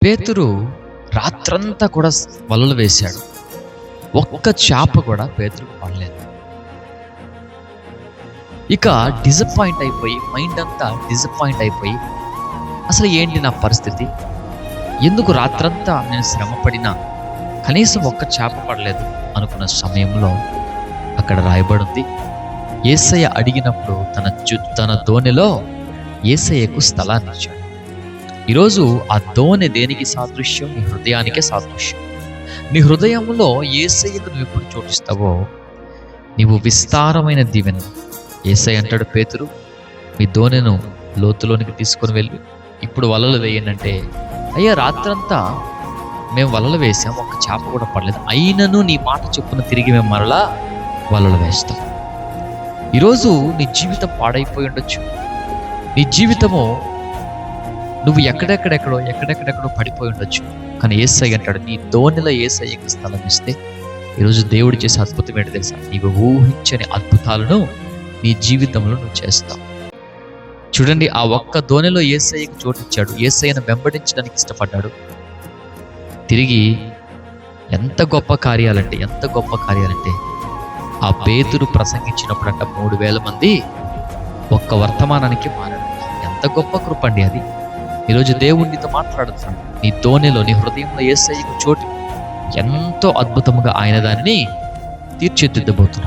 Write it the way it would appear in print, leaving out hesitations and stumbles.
పేతురు రాత్రంతా కూడా వలలు వేశాడు. ఒక్క చేప కూడా పేతురుకు పడలేదు. ఇక డిసప్పాయింట్ అయిపోయి, మైండ్ అంతా డిసప్పాయింట్ అయిపోయి, అసలు ఏంటి నా పరిస్థితి, ఎందుకు రాత్రంతా నేను శ్రమ పడినా కనీసం ఒక్క చేప పడలేదు అనుకున్న సమయంలో అక్కడ రాయబడింది, యేసయ్య అడిగినప్పుడు తన దోణిలో యేసయ్యకు స్థలాన్ని ఇచ్చాడు. ఈరోజు ఆ దోణి దేనికి సాదృశ్యం? నీ హృదయానికే సాదృశ్యం. నీ హృదయంలో యేసయ్యకు నువ్వు ఎప్పుడు చోటిస్తావో నీవు విస్తారమైన దీవెన. యేసయ్య అంటాడు, పేతురు మీ దోణెను లోతులోనికి తీసుకొని వెళ్ళి ఇప్పుడు వలలు వేయండి అంటే, అయ్యా రాత్రంతా మేము వలలు వేసాం, ఒక్క చేప కూడా పడలేదు, అయినను నీ మాట చొప్పున తిరిగి మేము మరలా వలలు వేస్తాం. ఈరోజు నీ జీవితం పాడైపోయి ఉండొచ్చు. నీ జీవితము నువ్వు ఎక్కడెక్కడెక్కడో పడిపోయి ఉండొచ్చు. కానీ యేసయ్య అంటాడు, నీ దోణిలో యేసయ్యకి స్థలం ఇస్తే ఈరోజు దేవుడు చేసే అద్భుతం ఏంటి తెలుసా? నీవు ఊహించని అద్భుతాలను నీ జీవితంలో నువ్వు చేస్తావు. చూడండి, ఆ ఒక్క దోణిలో యేసయ్యకి చోటిచ్చాడు. యేసయ్యను వెంబడించడానికి ఇష్టపడ్డాడు. తిరిగి ఎంత గొప్ప కార్యాలంటే ఆ పేతురు ప్రసంగించినప్పుడంట 3000 మంది ఒక్క వర్తమానానికి మారాడు. ఎంత గొప్ప కృప అండి అది. ఈరోజు దేవుడు నీతో మాట్లాడుతున్నాడు. నీ దోణిలో, నీ హృదయంలో యేసయ్యకు చోటు ఎంతో అద్భుతముగా ఆయన దానిని తీర్చిదిద్దబోతున్నాడు.